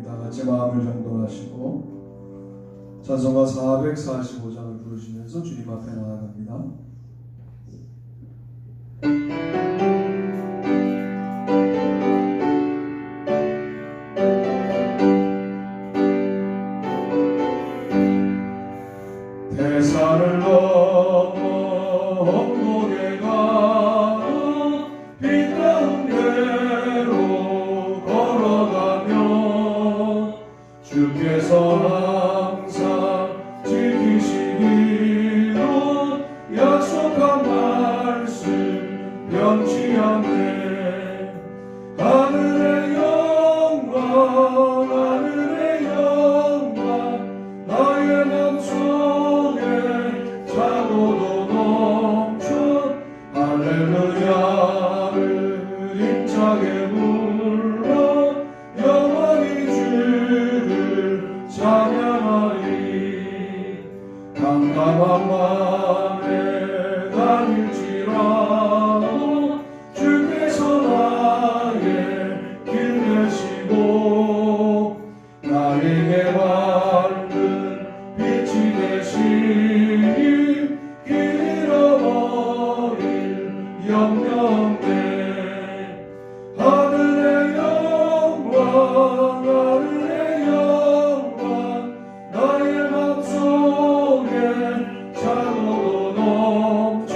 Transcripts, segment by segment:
우리 다 같이 마음을 정돈하시고 찬송가 445장을 부르시면서 주님 앞에 나아갑니다. 대산을 넘어 언덕에 가는 빛나는 대로 걸어가며 주께서 항상 지키시기로 약속한 말씀 변치 않네. 하늘의 영광 하늘의 영광 나의 맘속에 차고도 넘쳐 할렐루야를 힘차게 불러 영원히 주를 찬양하리. 깜깜한 밤에 다닐지라도 주께서 나의 길 되시고 나에게 밝은 빛이 되시니 길 잃어버릴 염려 없네. 하늘의 영광 하늘의 영광 나의 맘속에 차고도 넘쳐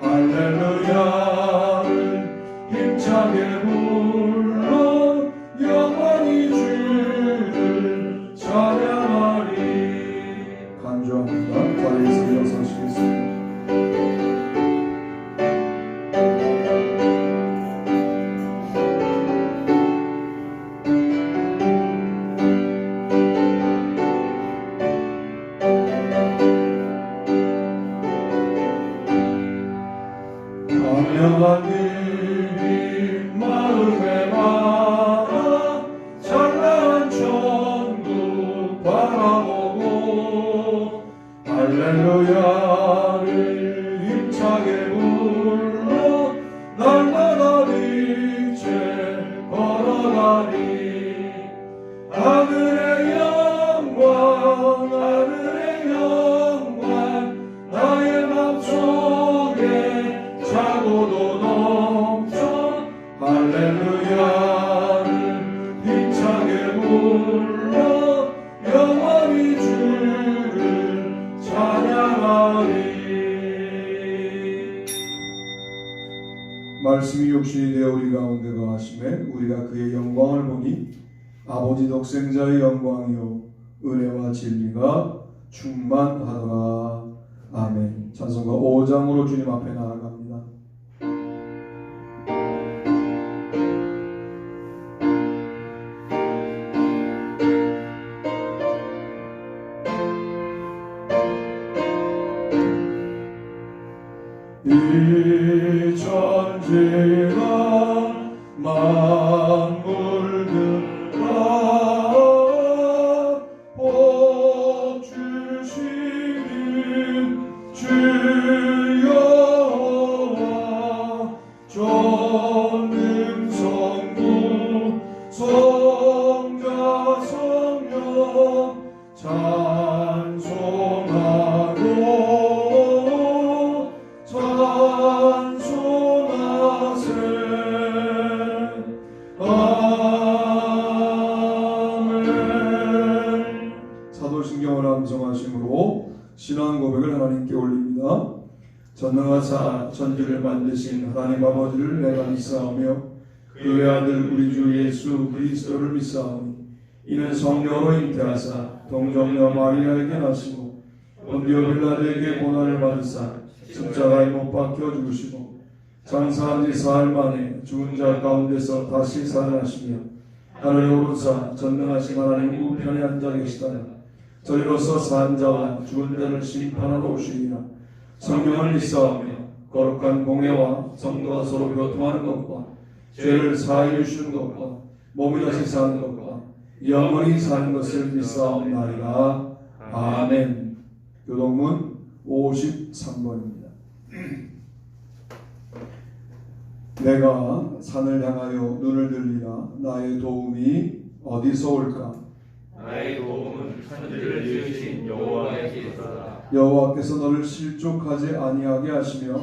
할렐루야를 힘차게 불러 영원히 주를 찬양하리. 간주합니다. 자리에서 일어서시겠습니다. 광명한 길이 마음에 많아 찬란한 천국 바라보고 할렐루야를 힘차게 불러 날마다 빛에 걸어가리. 하늘의 영광 하늘의 영광 나의 맘속에 차고도 넘쳐 할렐루야를 힘차게 불러 영원히 주를 찬양하리. 말씀이 육신이 되어 우리 가운데 거하심에 우리가 그의 영광을 보니 아버지 독생자의 영광이요 은혜와 진리가 충만하더라. 아멘. 찬송가 5장으로 주님 앞에 나아갑니다. 이 천지가 만물들 다 복 주시는 주여와 전능성부 성자 성령 찬송하고 찬송하세. 아멘. 사도신경을 암송하심으로 신앙 고백을 하나님께 올립니다. 전능하사 천지를 만드신 하나님 아버지를 내가 믿사오며 그의 아들 우리 주 예수 그리스도를 믿사오니 이는 성령으로 잉태하사 동정녀 마리아에게 나시고 본디오 빌라도에게 고난을 받으사 십자가에 못 박혀 죽으시고 장사한 지 사흘 만에 죽은 자 가운데서 다시 살아나시며 하늘에 오르사 전능하신 하나님 우편에 앉아 계시다가 저리로서 산 자와 죽은 자를 심판하러 오시리라. 성령을 믿사오며 거룩한 공예와 성도가 서로 교통하는 것과 죄를 사하여 주시는 것과 몸이 다시 사는 것과 영원히 사는 것을 믿사옵나이다. 아멘. 교동문 53번입니다. 내가 산을 향하여 눈을 들리라. 나의 도움이 어디서 올까? 나의 도움은 천지를 지으신 여호와께서다. 여호와께서 너를 실족하지 아니하게 하시며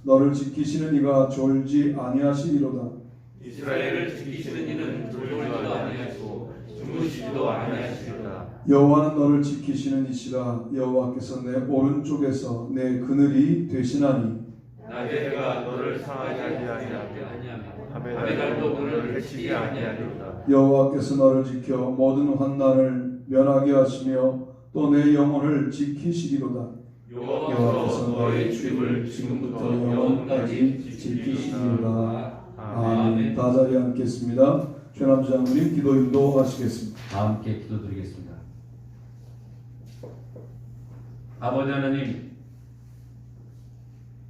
너를 지키시는 이가 졸지 아니하시리로다. 이스라엘을 지키시는 이는 졸지도 아니하시고 주무시지도 아니하시리로다. 여호와는 너를 지키시는 이시라. 여호와께서 내 오른쪽에서 내 그늘이 되시나니 낮의 해가 너를 상하지 아니하며 밤의 달도 너를 해치지 아니하리로다. 여호와께서 너를 지켜 모든 환난을 면하게 하시며 또 내 영혼을 지키시리로다. 여호와께서 너의 출입을 지금부터 영원까지 지키시리로다. 아멘. 다 자리에 앉겠습니다. 최남주 장로님 기도 인도하시겠습니다. 다 함께 기도드리겠습니다. 아버지 하나님,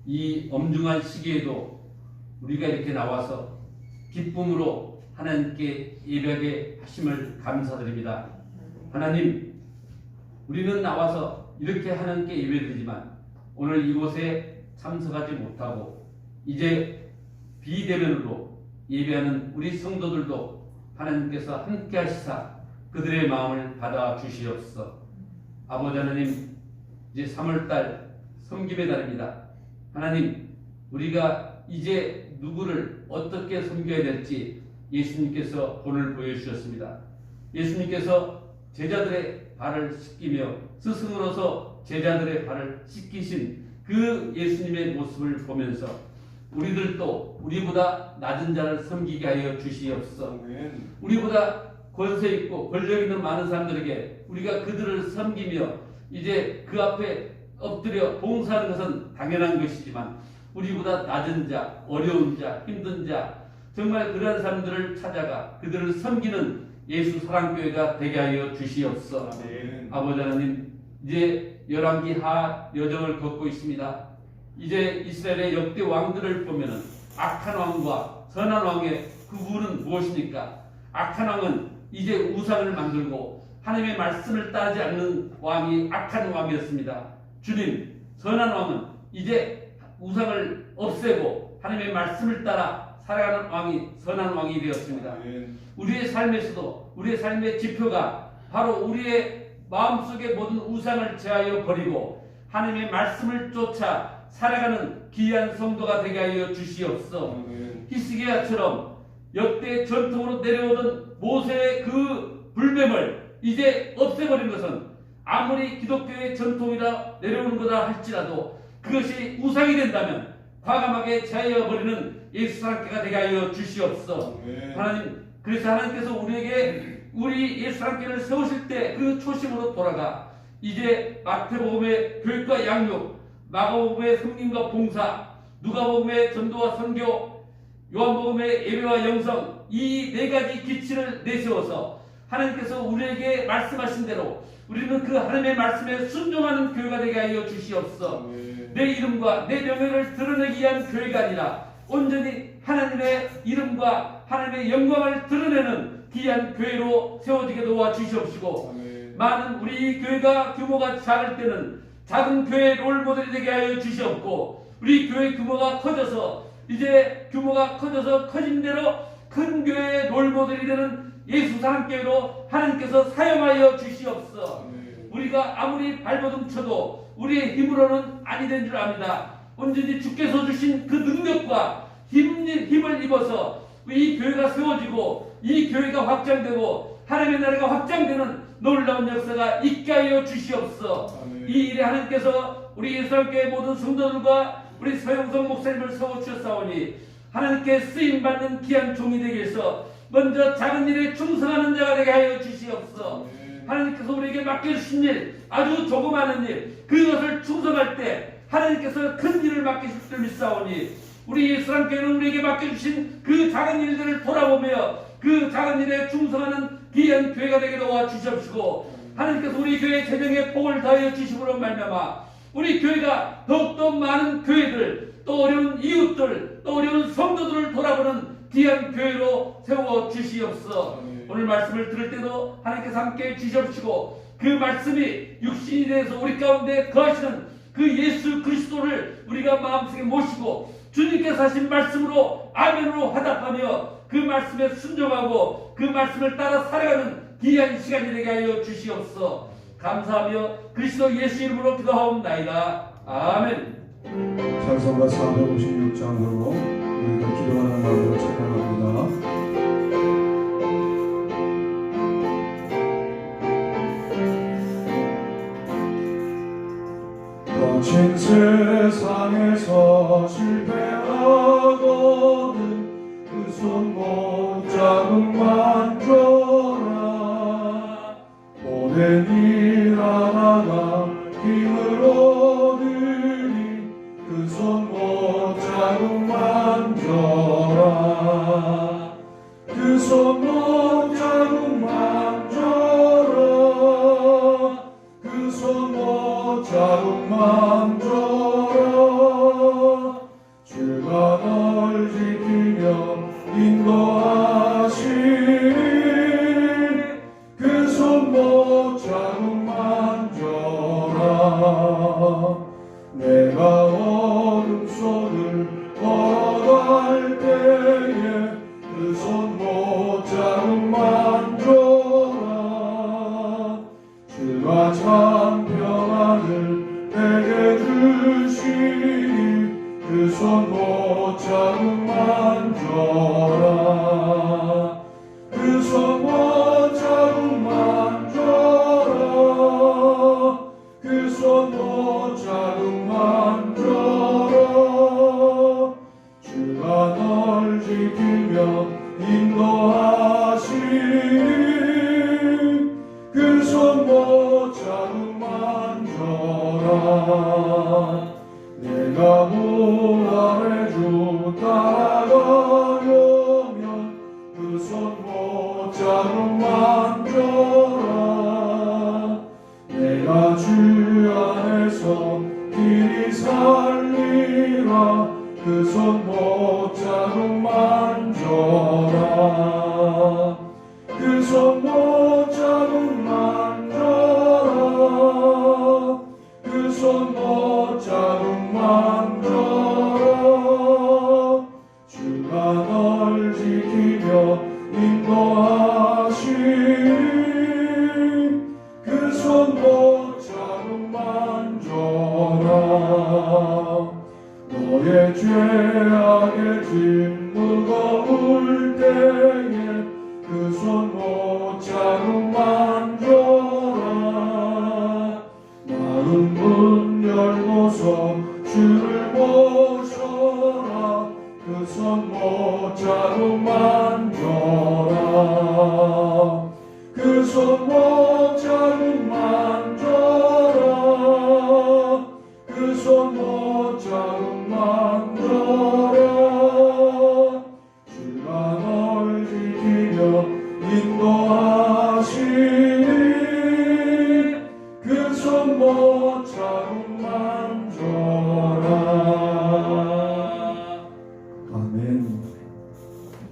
이 엄중한 시기에도 우리가 이렇게 나와서 기쁨으로 하나님께 예배하게 하심을 감사드립니다. 하나님, 우리는 나와서 이렇게 하나님께 예배드리지만 오늘 이곳에 참석하지 못하고 이제 비대면으로 예배하는 우리 성도들도 하나님께서 함께 하시사 그들의 마음을 받아 주시옵소서. 아버지 하나님, 이제 3월달 섬김의 달입니다. 하나님, 우리가 이제 누구를 어떻게 섬겨야 될지 예수님께서 본을 보여주셨습니다. 예수님께서 제자들의 발을 씻기며 스승으로서 제자들의 발을 씻기신 그 예수님의 모습을 보면서 우리들도 우리보다 낮은 자를 섬기게 하여 주시옵소서. 우리보다 권세 있고 권력 있는 많은 사람들에게 우리가 그들을 섬기며 이제 그 앞에 엎드려 봉사하는 것은 당연한 것이지만 우리보다 낮은 자, 어려운 자, 힘든 자, 정말 그러한 사람들을 찾아가 그들을 섬기는 예수 사랑교회가 되게 하여 주시옵소서. 아버지 하나님, 이제 열왕기 하 여정을 걷고 있습니다. 이제 이스라엘의 역대 왕들을 보면은 악한 왕과 선한 왕의 구분은 무엇입니까? 악한 왕은 이제 우상을 만들고 하나님의 말씀을 따르지 않는 왕이 악한 왕이었습니다. 주님, 선한 왕은 이제 우상을 없애고 하나님의 말씀을 따라 살아가는 왕이 선한 왕이 되었습니다. 우리의 삶에서도 우리의 삶의 지표가 바로 우리의 마음속의 모든 우상을 제하여 버리고 하나님의 말씀을 쫓아 살아가는 귀한 성도가 되게 하여 주시옵소서. 히스기야처럼 역대 전통으로 내려오던 모세의 그 불뱀을 이제 없애버린 것은 아무리 기독교의 전통이라 내려오는 거다 할지라도 그것이 우상이 된다면 과감하게 제하여 버리는 예수 사랑교회가 되게 하여 주시옵소서. 하나님, 그래서 하나님께서 우리에게 우리 예수 사랑교회를 세우실 때 그 초심으로 돌아가 이제 마태복음의 교육과 양육, 마가복음의 성김과 봉사, 누가복음의 전도와 선교, 요한복음의 예배와 영성, 이 네 가지 기치를 내세워서 하나님께서 우리에게 말씀하신 대로 우리는 그 하나님의 말씀에 순종하는 교회가 되게 하여 주시옵소서. 내 이름과 내 명예를 드러내기 위한 교회가 아니라 온전히 하나님의 이름과 하나님의 영광을 드러내는 귀한 교회로 세워지게 도와주시옵시고, 많은 우리 교회가 규모가 작을 때는 작은 교회 롤모델이 되게 하여 주시옵고, 우리 교회 규모가 커져서 이제 규모가 커져서 커진 대로 큰 교회의 롤모델이 되는 예수 사랑교회로 하나님께서 사용하여 주시옵소서. 우리가 아무리 발버둥 쳐도 우리의 힘으로는 아니 된 줄 압니다. 온전히 주께서 주신 그 능력과 힘을 입어서 이 교회가 세워지고 이 교회가 확장되고 하나님의 나라가 확장되는 놀라운 역사가 있게 하여 주시옵소서. 이 일에 하나님께서 우리 예수님께 모든 성도들과 우리 서영성 목사님을 세워주셨사오니 하나님께 쓰임받는 귀한 종이 되기 위해서 먼저 작은 일에 충성하는 자가 되게 하여 주시옵소서. 하나님께서 우리에게 맡겨주신 일, 아주 조그마한 일, 그것을 충성할 때 하나님께서 큰 일을 맡기실 줄 믿사오니 우리 예수님께는 우리에게 맡겨주신 그 작은 일들을 돌아보며 그 작은 일에 충성하는 귀한 교회가 되게 도와주시옵시고, 하나님께서 우리 교회 재정에 복을 더하여 주심으로 말미암아 우리 교회가 더욱더 많은 교회들, 또 어려운 이웃들, 또 어려운 성도들을 돌아보는 귀한 교회로 세워 주시옵소서. 오늘 말씀을 들을 때도 하나님께서 함께 주시옵시고, 그 말씀이 육신이 되어서 우리 가운데 거하시는 그 예수 그리스도를 우리가 마음속에 모시고 주님께서 하신 말씀으로 아멘으로 화답하며 그 말씀에 순종하고 그 말씀을 따라 살아가는 귀한 시간이 되게 하여 주시옵소서. 감사하며 그리스도 예수 이름으로 기도하옵나이다. 아멘. 찬송가 456장으로 우리가 기도하는 마음으로 찬양합니다. 거친 세상에서 실패하거든 그 손 못 잡음만 줘라. 오랜 일 하나가 힘을 얻으니 그 손 못 잡음만 줘라. 그 손 못 잡음만 줘라. 그 손 못 잡음만 줘라. 주가 널 지키며 인도하시니 그 손 못 잡음만 줘라. 내가 어둠 속을 걸어갈 때에 그 손 못 잡음만 줘라. 주가 참 평안을 내게 주시니 그 손 못 잡음만 줘라. 그 손 못 잡음만 줘라. 그 손 못 잡음만 줘라. 주가 널 지키며 인도하시니 그 손 못 잡음만 줘라. 내가 부활의 주 따라가려면 그 손 못 잡음만 줘라. 내가 주 안에서 길이 살리라. 그 손 못 잡음만 줘라. 그 손 못 잡음만 줘라. 그 손 못 잡음만 줘라. 주가 널 지키며 인도하시니 그 손 못 잡음만 줘라. 너의 죄악의 짐 무거울 때에 그 손 못 잡음만 줘라. 마음 문 열고서 주를 모셔라. 그 손 못 잡음만 줘라. 그 손 못 잡음만 줘라. 그 손 못 잡음만 줘라. 주가 널 지키며 인도하시니 그 손 못 잡음만 줘라. 아멘.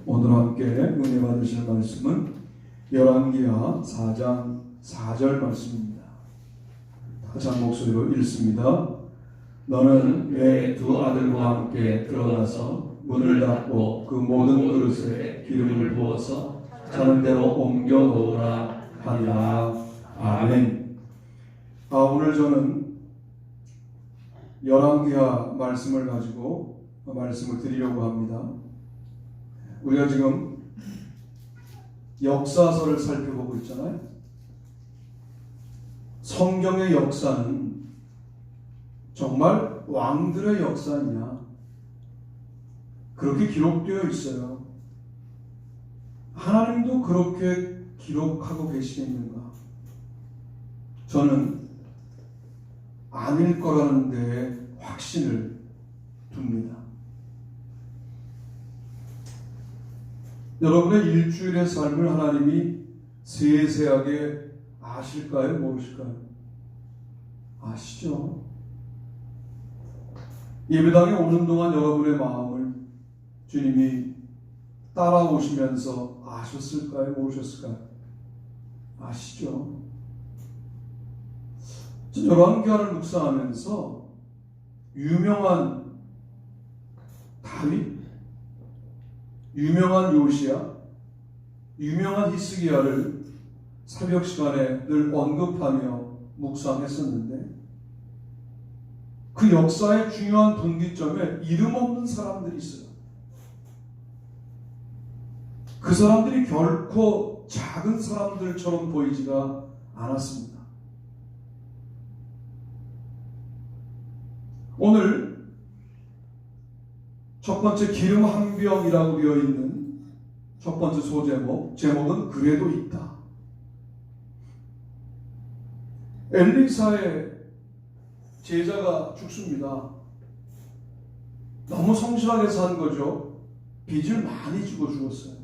오늘 함께 은혜 받으실 말씀은 열왕기하 4장 4절 말씀입니다. 다시 한 목소리로 읽습니다. 너는 내 두 아들과 함께 들어가서 문을 닫고 그 모든 그릇에 기름을 부어서 자는 대로 옮겨 놓으라 하리라. 아멘. 오늘 저는 열왕기하 말씀을 가지고 말씀을 드리려고 합니다. 우리가 지금 역사서를 살펴보고 있잖아요. 성경의 역사는 정말 왕들의 역사냐? 그렇게 기록되어 있어요. 하나님도 그렇게 기록하고 계시겠는가? 저는 아닐 거라는 데 확신을 둡니다. 여러분의 일주일의 삶을 하나님이 세세하게 아실까요? 모르실까요? 아시죠? 예배당에 오는 동안 여러분의 마음을 주님이 따라오시면서 아셨을까요? 모르셨을까요? 아시죠? 열왕기하를 묵상하면서 유명한 다윗, 유명한 요시야, 유명한 히스기야를 새벽 시간에 늘 언급하며 묵상했었는데 그 역사의 중요한 분기점에 이름 없는 사람들이 있어요. 그 사람들이 결코 작은 사람들처럼 보이지가 않았습니다. 오늘 첫 번째 기름 한 병이라고 되어 있는 첫 번째 제목은 그래도 있다. 엘리사의 제자가 죽습니다. 너무 성실하게 산 거죠. 빚을 많이 지고 죽었어요.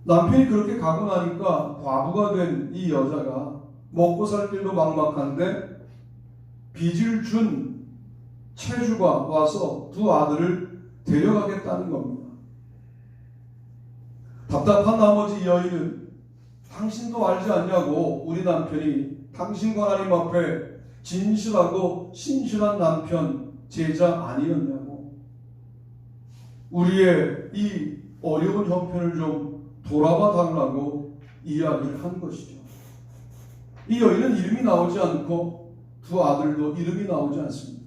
남편이 그렇게 가고 나니까 과부가 된 이 여자가 먹고 살 길도 막막한데 빚을 준 채주가 와서 두 아들을 데려가겠다는 겁니다. 답답한 나머지 여인은 당신도 알지 않냐고 우리 남편이 당신과 하나님 앞에 진실하고 신실한 남편, 제자 아니었냐고 우리의 이 어려운 형편을 좀 돌아봐 달라고 이야기를 한 것이죠. 이 여인은 이름이 나오지 않고 두 아들도 이름이 나오지 않습니다.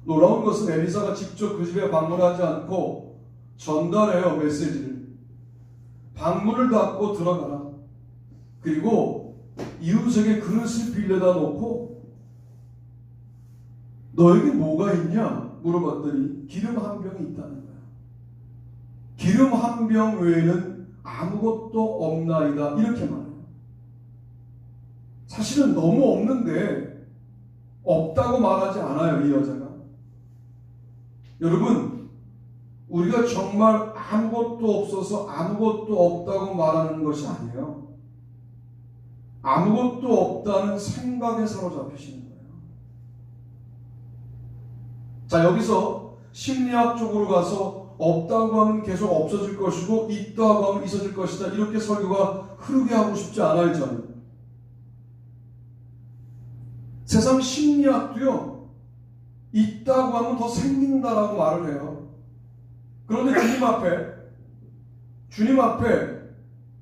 놀라운 것은 엘리사가 직접 그 집에 방문하지 않고 전달해요. 메시지를. 방문을 닫고 들어가라. 그리고 이웃에게 그릇을 빌려다 놓고 너에게 뭐가 있냐 물어봤더니 기름 한 병이 있다는 거야. 기름 한 병 외에는 아무것도 없나이다 이렇게 말해요. 사실은 너무 없는데 없다고 말하지 않아요. 이 여자가. 여러분, 우리가 정말 아무것도 없어서 아무것도 없다고 말하는 것이 아니에요. 아무것도 없다는 생각에 사로잡히시는 거예요. 자, 여기서 심리학적으로 가서 없다고 하면 계속 없어질 것이고 있다고 하면 있어질 것이다. 이렇게 설교가 흐르게 하고 싶지 않아요, 저는. 세상 심리학도요, 있다고 하면 더 생긴다라고 말을 해요. 그런데 주님 앞에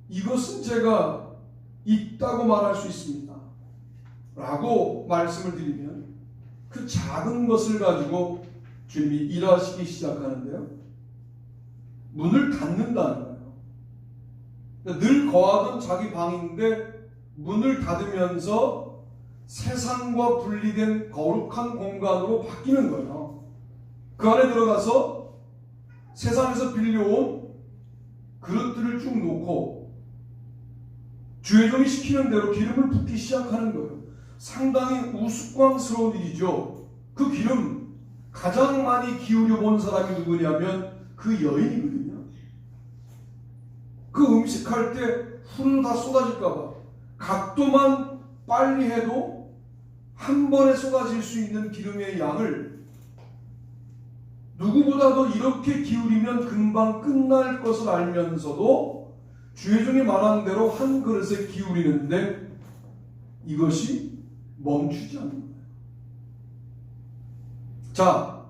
이것은 제가 있다고 말할 수 있습니다 라고 말씀을 드리면 그 작은 것을 가지고 주님이 일하시기 시작하는데요, 문을 닫는다는 거예요. 늘 거하던 자기 방인데 문을 닫으면서 세상과 분리된 거룩한 공간으로 바뀌는 거예요. 그 안에 들어가서 세상에서 빌려온 그릇들을 쭉 놓고 주의 종이 시키는 대로 기름을 붓기 시작하는 거예요. 상당히 우스꽝스러운 일이죠. 그 기름 가장 많이 기울여 본 사람이 누구냐면 그 여인이거든요. 그 음식할 때 후루룩 다 쏟아질까봐 각도만 빨리 해도 한 번에 쏟아질 수 있는 기름의 양을 누구보다도 이렇게 기울이면 금방 끝날 것을 알면서도 주의 종이 말한 대로 한 그릇에 기울이는데 이것이 멈추지 않는 거예요. 자,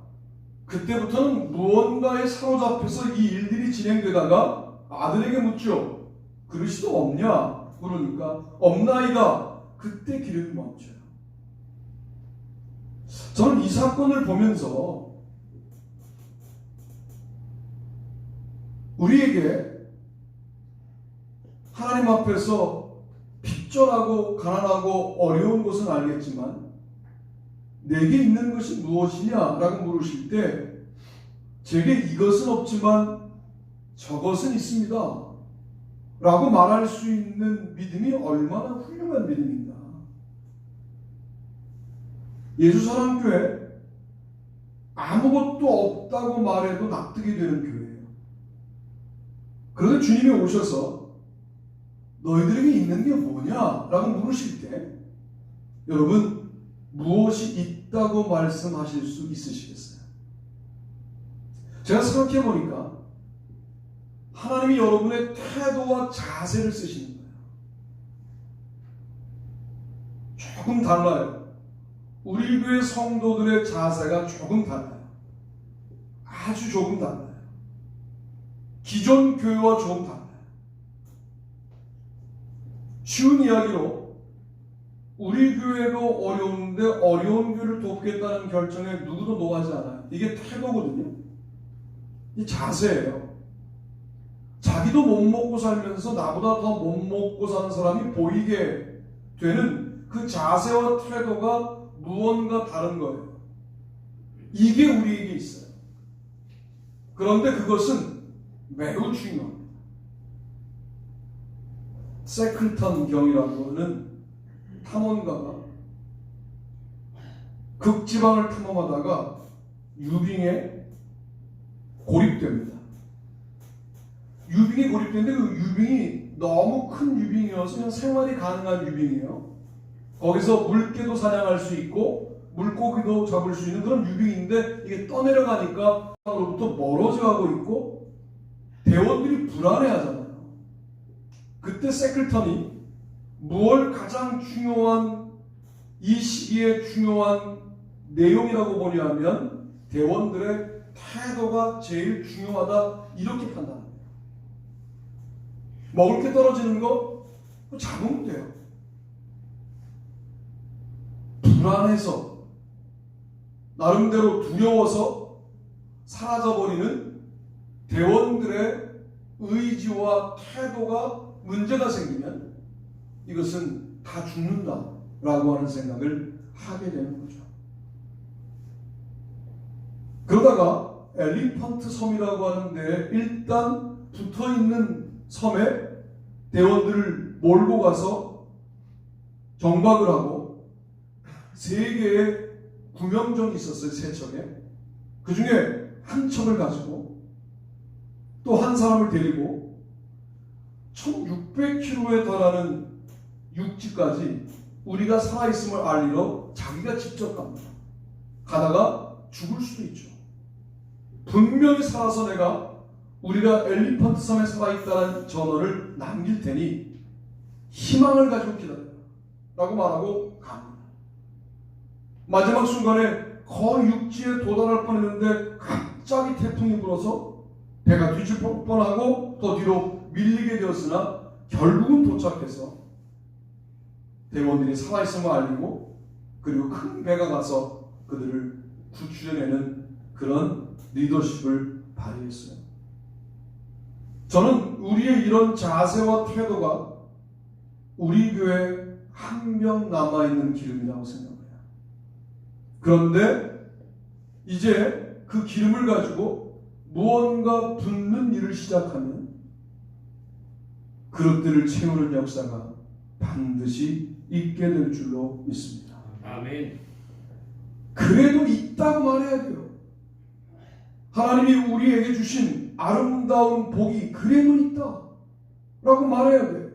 그때부터는 무언가에 사로잡혀서 이 일들이 진행되다가 아들에게 묻죠. 그릇이 또 없냐? 그러니까 없나이다. 그때 기름이 멈춰요. 저는 이 사건을 보면서 우리에게 하나님 앞에서 핍절하고 가난하고 어려운 것은 알겠지만 내게 있는 것이 무엇이냐라고 물으실 때 제게 이것은 없지만 저것은 있습니다 라고 말할 수 있는 믿음이 얼마나 훌륭한 믿음인가. 예수사랑교회 아무것도 없다고 말해도 납득이 되는 교회예요. 그런데 주님이 오셔서 너희들에게 있는 게 뭐냐? 라고 물으실 때 여러분 무엇이 있다고 말씀하실 수 있으시겠어요? 제가 생각해 보니까 하나님이 여러분의 태도와 자세를 쓰시는 거예요. 조금 달라요. 우리 교회 성도들의 자세가 조금 달라요. 아주 조금 달라요. 기존 교회와 조금 달라요. 쉬운 이야기로 우리 교회도 어려운데 어려운 교회를 돕겠다는 결정에 누구도 노하지 않아요. 이게 태도거든요. 이 자세예요. 자기도 못 먹고 살면서 나보다 더 못 먹고 사는 사람이 보이게 되는 그 자세와 태도가 무언가 다른 거예요. 이게 우리에게 있어요. 그런데 그것은 매우 중요합니다. 세클턴 경이라고 하는 탐험가가 극지방을 탐험하다가 유빙에 고립됩니다. 유빙에 고립되는데 그 유빙이 너무 큰 유빙이어서 그냥 생활이 가능한 유빙이에요. 거기서 물개도 사냥할 수 있고 물고기도 잡을 수 있는 그런 유빙인데 이게 떠내려가니까 로부터 멀어져 가고 있고 대원들이 불안해하잖아요. 그때 세클턴이 무엇 가장 중요한 이 시기에 중요한 내용이라고 보냐면 대원들의 태도가 제일 중요하다 이렇게 판단합니다. 먹을 게 떨어지는 거 잡으면 돼요. 불안해서 나름대로 두려워서 사라져버리는 대원들의 의지와 태도가 문제가 생기면 이것은 다 죽는다라고 하는 생각을 하게 되는 거죠. 그러다가 엘리펀트 섬이라고 하는데 일단 붙어있는 섬에 대원들을 몰고 가서 정박을 하고 3개의 구명정이 있었어요. 3척에. 그 중에 한 척을 가지고 또 한 사람을 데리고 1600km에 달하는 육지까지 우리가 살아있음을 알리러 자기가 직접 갑니다. 가다가 죽을 수도 있죠. 분명히 살아서 내가 우리가 엘리펀트 섬에 살아있다는 전언을 남길 테니 희망을 가지고 기다려라 라고 말하고 갑니다. 마지막 순간에 거의 육지에 도달할 뻔했는데 갑자기 태풍이 불어서 배가 뒤집힐 뻔하고 더 뒤로 밀리게 되었으나 결국은 도착해서 대원들이 살아있음을 알리고 그리고 큰 배가 가서 그들을 구출해내는 그런 리더십을 발휘했어요. 저는 우리의 이런 자세와 태도가 우리 교회에 한 명 남아있는 기름이라고 생각해요. 그런데 이제 그 기름을 가지고 무언가 붓는 일을 시작하면 그릇들을 채우는 역사가 반드시 있게 될 줄로 믿습니다. 아멘. 그래도 있다고 말해야 돼요. 하나님이 우리에게 주신 아름다운 복이 그래도 있다 라고 말해야 돼요.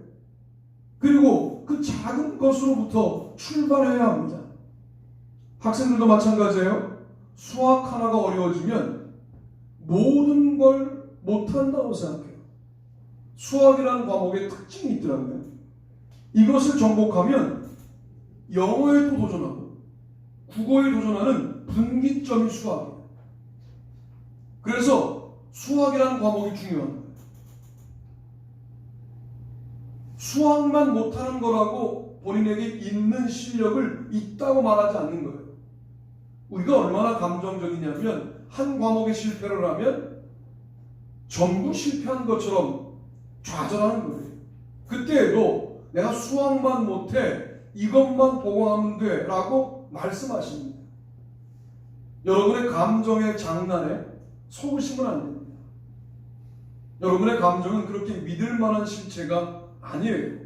그리고 그 작은 것으로부터 출발해야 합니다. 학생들도 마찬가지예요. 수학 하나가 어려워지면 모든 걸 못한다고 생각해요. 수학이라는 과목의 특징이 있더라고요. 이것을 정복하면 영어에도 도전하고 국어에 도전하는 분기점이 수학이에요. 그래서 수학이라는 과목이 중요한 거예요. 수학만 못하는 거라고 본인에게 있는 실력을 있다고 말하지 않는 거예요. 우리가 얼마나 감정적이냐면 한 과목에 실패를 하면 전부 실패한 것처럼 좌절하는 거예요. 그때에도 내가 수학만 못해 이것만 보고하면 돼 라고 말씀하십니다. 여러분의 감정의 장난에 속으시면 안 됩니다. 여러분의 감정은 그렇게 믿을 만한 실체가 아니에요.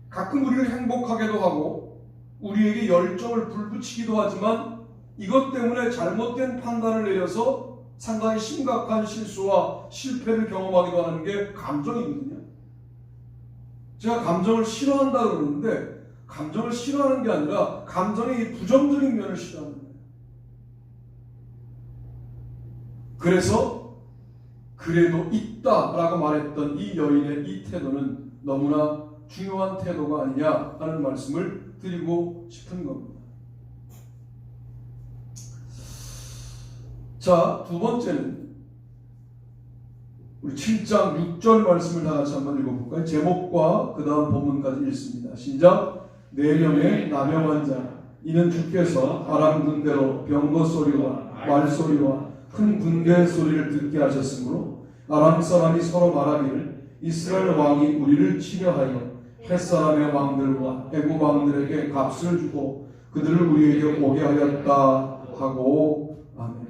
가끔 우리를 행복하게도 하고 우리에게 열정을 불붙이기도 하지만 이것 때문에 잘못된 판단을 내려서 상당히 심각한 실수와 실패를 경험하기도 하는 게 감정이거든요. 제가 감정을 싫어한다 그러는데 감정을 싫어하는 게 아니라 감정의 부정적인 면을 싫어하는 거예요. 그래서 그래도 있다라고 말했던 이 여인의 이 태도는 너무나 중요한 태도가 아니냐 하는 말씀을 드리고 싶은 겁니다. 자, 두 번째는 우리 7장 6절 말씀을 다 같이 한번 읽어볼까요? 제목과 그 다음 본문까지 읽습니다. 시작. 4명의 나병 자 이는 주께서 아람 군대로 병거 소리와 말소리와 큰 군대 소리를 듣게 하셨으므로 아람 사람이 서로 말하기를 이스라엘 왕이 우리를 치려 하여 햇사람의 왕들과 애굽 왕들에게 값을 주고 그들을 우리에게 오게 하였다 하고. 아멘.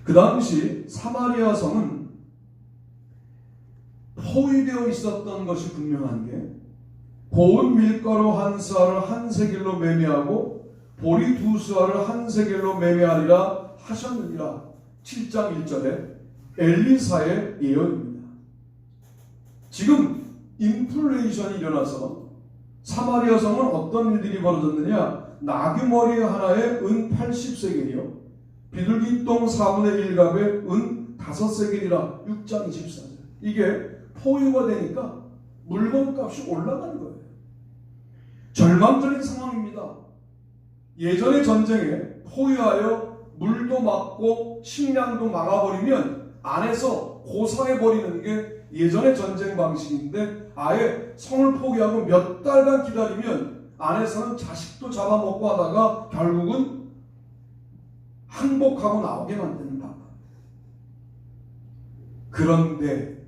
그 당시 사마리아 성은 포위되어 있었던 것이 분명한 게 고운 밀가루 한 수알을 한 세겔로 매매하고 보리 두 수알을 한 세겔로 매매하리라 하셨느니라. 7장 1절에 엘리사의 예언입니다. 지금 인플레이션이 일어나서 사마리아 성은 어떤 일들이 벌어졌느냐. 나귀머리 하나에 은 80세겔이요 비둘기똥 4분의 1갑에 은 5세겔이라. 6장 24절. 이게 포유가 되니까 물건값이 올라가는 거예요. 절망적인 상황입니다. 예전의 전쟁에 포유하여 물도 막고 식량도 막아버리면 안에서 고사해버리는 게 예전의 전쟁 방식인데 아예 성을 포기하고 몇 달간 기다리면 안에서는 자식도 잡아먹고 하다가 결국은 항복하고 나오게 만드는 방법. 그런데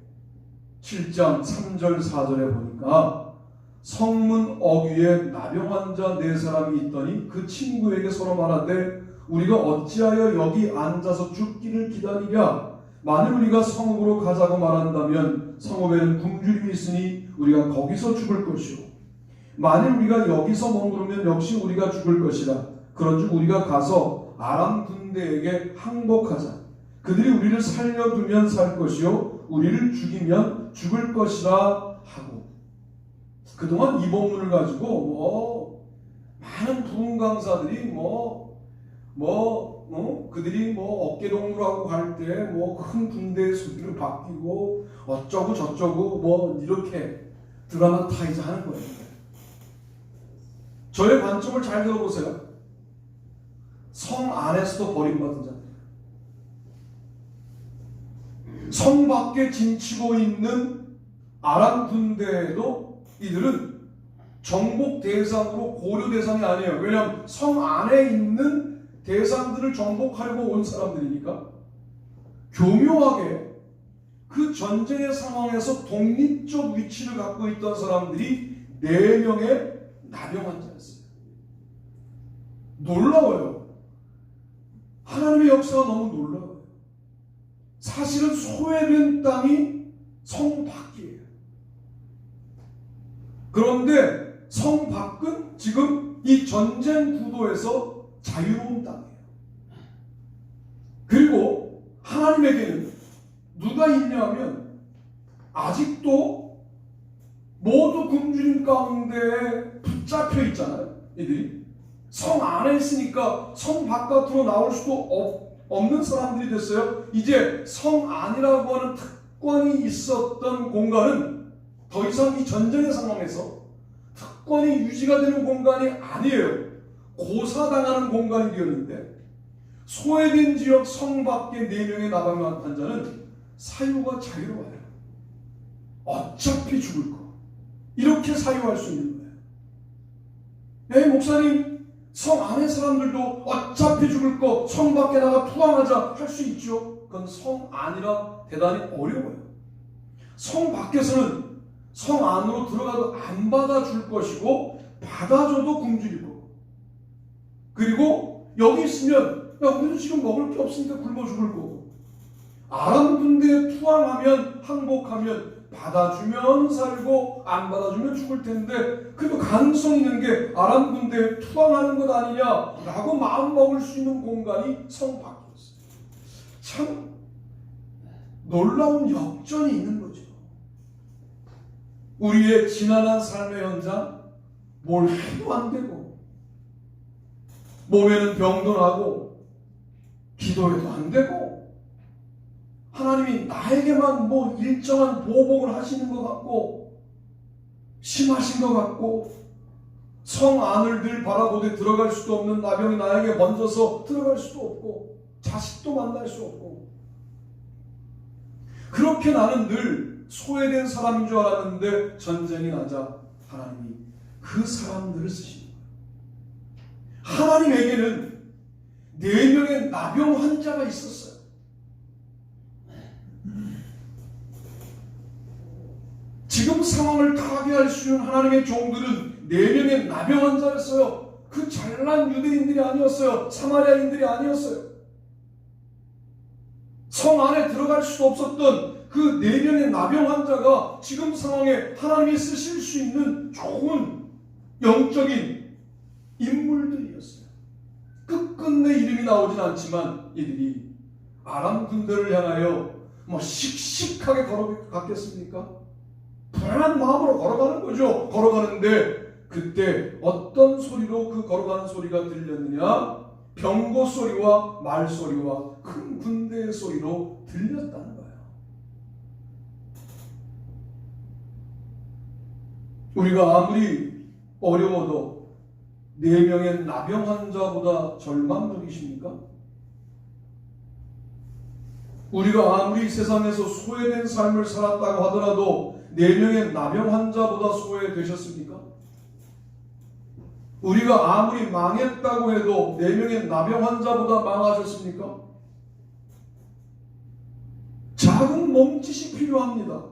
7장 3절 4절에 보니까 성문 어귀에 나병 환자 4사람이 있더니 그 친구에게 서로 말하되 우리가 어찌하여 여기 앉아서 죽기를 기다리랴. 만일 우리가 성읍으로 가자고 말한다면 성읍에는 굶주림이 있으니 우리가 거기서 죽을 것이요 만일 우리가 여기서 머무르면 역시 우리가 죽을 것이라. 그런즉 우리가 가서 아람 군대에게 항복하자. 그들이 우리를 살려두면 살 것이요 우리를 죽이면 죽을 것이라 하고. 그동안 이 본문을 가지고 많은 부흥 강사들이 그들이 어깨동무하고 갈 때 큰 군대의 소리를 바뀌고 어쩌고 저쩌고 이렇게 드라마타이즈 하는 거예요. 저의 관점을 잘 들어보세요. 성 안에서도 버림받은 자들, 성 밖에 진치고 있는 아람 군대에도 이들은 정복 대상으로 고려 대상이 아니에요. 왜냐하면 성 안에 있는 대상들을 정복하려고 온 사람들이니까. 교묘하게 그 전쟁의 상황에서 독립적 위치를 갖고 있던 사람들이 4명의 나병 환자였어요. 놀라워요. 하나님의 역사가 너무 놀라워요. 사실은 소외된 땅이 성 밖이에요. 그런데 성 밖은 지금 이 전쟁 구도에서 자유로운 땅이에요. 그리고 하나님에게는 누가 있냐면 아직도 모두 굶주림 가운데 붙잡혀 있잖아요. 이들이 성 안에 있으니까 성 바깥으로 나올 수도 없는 사람들이 됐어요. 이제 성 안이라고 하는 특권이 있었던 공간은 더 이상 이 전쟁의 상황에서 특권이 유지가 되는 공간이 아니에요. 고사당하는 공간이 되었는데 소외된 지역 성 밖의 4명의 나병 환자는 사유가 자유로워요. 어차피 죽을 거. 이렇게 사유할 수 있는 거예요. 목사님, 성 안의 사람들도 어차피 죽을 거 성 밖에 나가 투항하자 할 수 있죠. 그건 성 안이라 대단히 어려워요. 성 밖에서는 성 안으로 들어가도 안 받아줄 것이고 받아줘도 굶주릴 거고, 그리고 여기 있으면 우리도 지금 먹을 게 없으니까 굶어 죽을 거고, 아람 군대에 투항하면 항복하면 받아주면 살고 안 받아주면 죽을 텐데 그래도 가능성 있는 게 아람 군대에 투항하는 것 아니냐라고 마음먹을 수 있는 공간이 성 밖이었어요. 참 놀라운 역전이 있는 거죠. 우리의 지난한 삶의 현장, 뭘 해도 안 되고 몸에는 병도 나고 기도해도 안 되고 하나님이 나에게만 일정한 보복을 하시는 것 같고 심하신 것 같고 성 안을 늘 바라보되 들어갈 수도 없는 나병이 나에게 번져서 들어갈 수도 없고 자식도 만날 수 없고 이렇게 나는 늘 소외된 사람인 줄 알았는데 전쟁이 나자 하나님이 그 사람들을 쓰시는 거예요. 하나님에게는 4명의 나병 환자가 있었어요. 지금 상황을 타개할 수 있는 하나님의 종들은 4명의 나병 환자였어요. 그 잘난 유대인들이 아니었어요. 사마리아인들이 아니었어요. 성 안에 들어갈 수 없었던 그 4명의 나병 환자가 지금 상황에 하나님이 쓰실 수 있는 좋은 영적인 인물들이었어요. 끝끝내 이름이 나오진 않지만 이들이 아람 군대를 향하여 씩씩하게 걸어갔겠습니까? 불안한 마음으로 걸어가는 거죠. 걸어가는데 그때 어떤 소리로 그 걸어가는 소리가 들렸느냐? 병거 소리와 말 소리와 큰 군대의 소리로 들렸다는 거예요. 우리가 아무리 어려워도 4명의 나병 환자보다 절망적이십니까? 우리가 아무리 세상에서 소외된 삶을 살았다고 하더라도 4명의 나병 환자보다 소외되셨습니까? 우리가 아무리 망했다고 해도 4명의 나병 환자보다 망하셨습니까? 작은 몸짓이 필요합니다.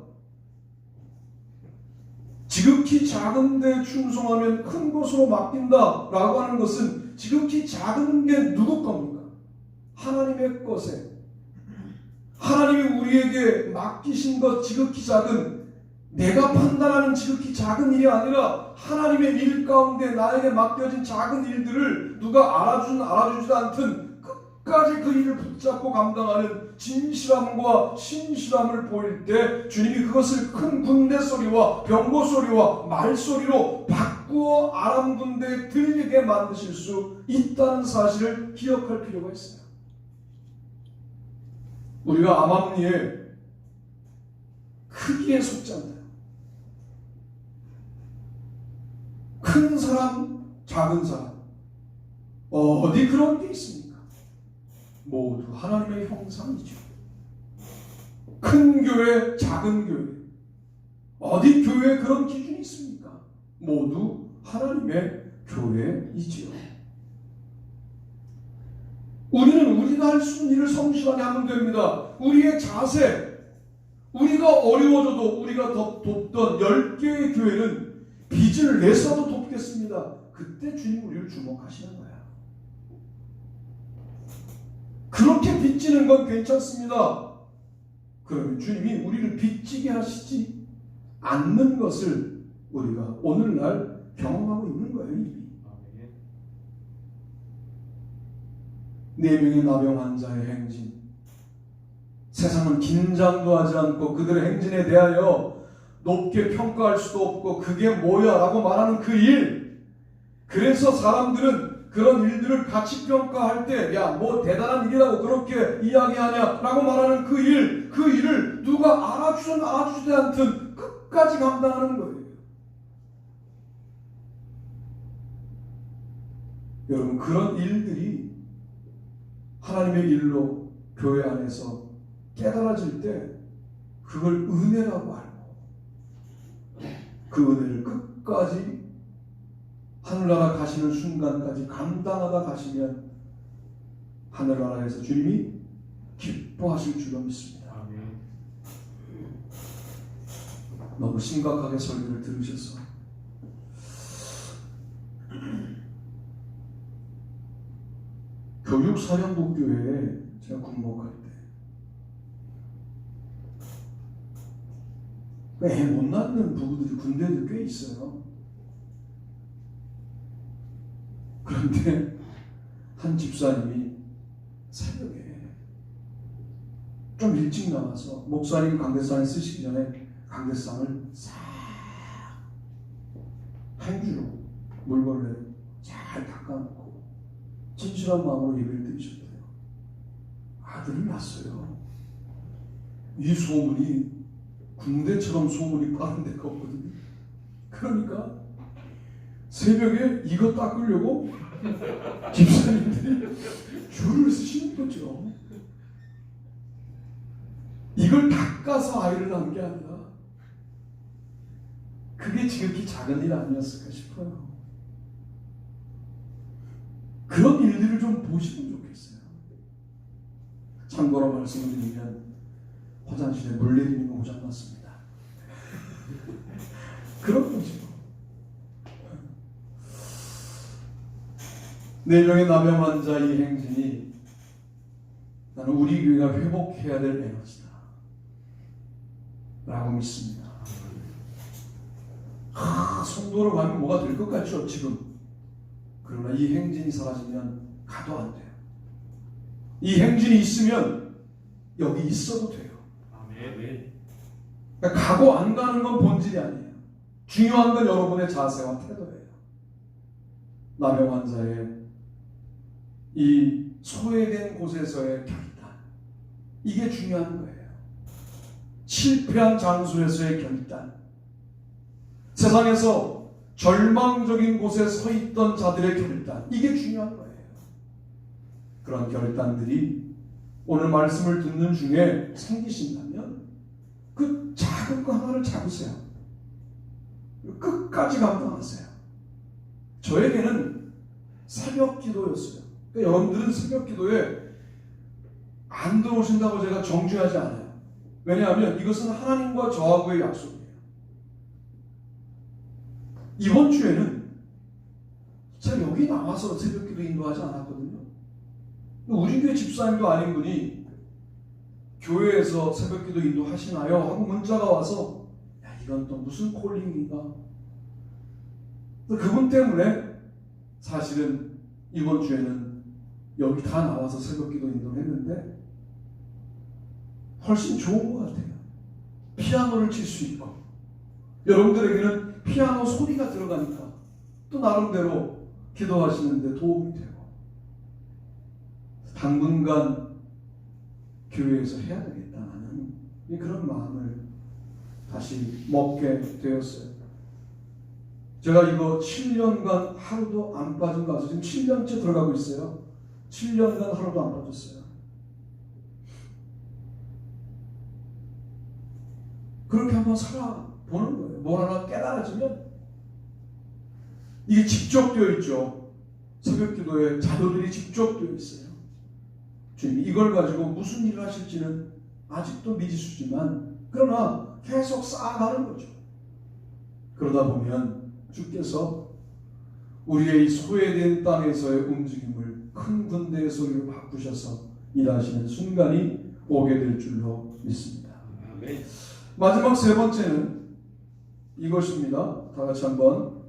지극히 작은 데 충성하면 큰 것으로 맡긴다라고 하는 것은 지극히 작은 게 누구 겁니까? 하나님의 것에 하나님이 우리에게 맡기신 것 지극히 작은 내가 판단하는 지극히 작은 일이 아니라 하나님의 일 가운데 나에게 맡겨진 작은 일들을 누가 알아주지도 않든 끝까지 그 일을 붙잡고 감당하는 진실함과 신실함을 보일 때 주님이 그것을 큰 군대 소리와 병거 소리와 말 소리로 바꾸어 아람 군대에 들리게 만드실 수 있다는 사실을 기억할 필요가 있어요. 우리가 암암리에 크기에 속지 않나요? 큰 사람, 작은 사람 어디 그런 게 있습니까? 모두 하나님의 형상이죠. 큰 교회, 작은 교회 어디 교회에 그런 기준이 있습니까? 모두 하나님의 교회이지요. 우리는 우리가 할 수 있는 일을 성실하게 하면 됩니다. 우리의 자세, 우리가 어려워져도 우리가 돕던 10개의 교회는 빚을 내서도 돕겠습니다. 그때 주님 우리를 주목하시는 거야. 그렇게 빚지는 건 괜찮습니다. 그러면 주님이 우리를 빚지게 하시지 않는 것을 우리가 오늘날 경험하고 있는 거예요. 이미. 4명의 나병 환자의 행진, 세상은 긴장도 하지 않고 그들의 행진에 대하여 높게 평가할 수도 없고 그게 뭐야 라고 말하는 그 일, 그래서 사람들은 그런 일들을 가치 평가할 때 야 뭐 대단한 일이라고 그렇게 이야기하냐 라고 말하는 그 일을 누가 알아주든 알아주지 않든 끝까지 감당하는 거예요. 여러분, 그런 일들이 하나님의 일로 교회 안에서 깨달아질 때 그걸 은혜라고 알고 그 은혜를 끝까지 하늘나라 가시는 순간까지 감당하다 가시면 하늘나라에서 주님이 기뻐하실 줄로 믿습니다. 너무 심각하게 설교를 들으셔서 교육사령부교회에 제가 군목할 때 애 못 낳는 부부들이 군대에도 꽤 있어요. 그런데 한 집사님이 새벽에 좀 일찍 나와서 목사님 강대상에 쓰시기 전에 강대상을 싹 행주로 물걸레로 잘 닦아놓고 진실한 마음으로 예배를 드리셨대요. 아들을 낳았어요. 이 소문이 군대처럼 소문이 빠른 데가 없거든요. 그러니까 새벽에 이거 닦으려고 집사님들이 줄을 서시는 거죠. 이걸 닦 깎아서 아이를 낳은 게 아니라 그게 지극히 작은 일 아니었을까 싶어요. 그런 일들을 좀 보시면 좋겠어요. 참고로 말씀을 드리면 화장실에 물 내리는 거 고장났습니다. 그런 거죠. 4명의 남용 환자 이 행진이 나는 우리 교회가 회복해야 될 에너지다 라고 믿습니다. 성도로 가면 뭐가 될 것 같죠 지금. 그러나 이 행진이 사라지면 가도 안 돼요. 이 행진이 있으면 여기 있어도 돼요. 아멘. 그러니까 가고 안 가는 건 본질이 아니에요. 중요한 건 여러분의 자세와 태도예요. 남용 환자의 이 소외된 곳에서의 결단, 이게 중요한 거예요. 실패한 장소에서의 결단, 세상에서 절망적인 곳에 서 있던 자들의 결단, 이게 중요한 거예요. 그런 결단들이 오늘 말씀을 듣는 중에 생기신다면 그 작은 거 하나를 잡으세요. 끝까지 감당하세요. 저에게는 새벽 기도였어요. 그러니까 여러분들은 새벽 기도에 안 들어오신다고 제가 정죄하지 않아요. 왜냐하면 이것은 하나님과 저하고의 약속이에요. 이번 주에는 제가 여기 나와서 새벽 기도 인도하지 않았거든요. 우리 교회 집사님도 아닌 분이 교회에서 새벽 기도 인도하시나요? 하고 문자가 와서 야, 이건 또 무슨 콜링인가? 그분 때문에 사실은 이번 주에는 여기 다 나와서 새벽 기도 인도를 했는데 훨씬 좋은 것 같아요. 피아노를 칠 수 있고 여러분들에게는 피아노 소리가 들어가니까 또 나름대로 기도하시는데 도움이 되고 당분간 교회에서 해야 되겠다는 그런 마음을 다시 먹게 되었어요. 제가 이거 7년간 하루도 안 빠진 가수 지금 7년째 들어가고 있어요. 7년간 하루도 안 빠졌어요. 그렇게 한번 살아보는 거예요. 뭘 하나 깨달아지면 이게 직접되어 있죠. 새벽 기도에 자료들이 직접되어 있어요. 주님이 이걸 가지고 무슨 일을 하실지는 아직도 미지수지만 그러나 계속 쌓아가는 거죠. 그러다 보면 주께서 우리의 이 소외된 땅에서의 움직임을 큰 군대의 소리로 바꾸셔서 일하시는 순간이 오게 될 줄로 믿습니다. 아멘. 마지막 세 번째는 이것입니다. 다 같이 한번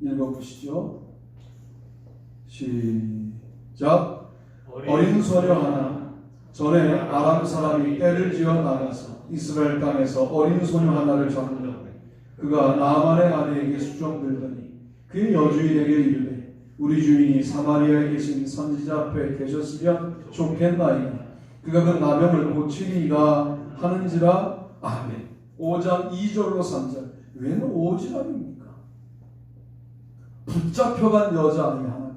읽어보시죠. 시작. 어린 소녀 하나 전에 아람 사람이 떼를 지어 나가서 이스라엘 땅에서 어린 소녀 하나를 잡는다. 그가 나만의 아내에게 수종들더니 그 여주인에게 이르되 우리 주인이 사마리아에 계신 선지자 앞에 계셨으면 좋겠나이다. 그가 그 나병을 고치리이다 하는지라. 아멘. 5장 2절로 3절. 왜는 오지랖입니까? 붙잡혀간 여자아이 하나가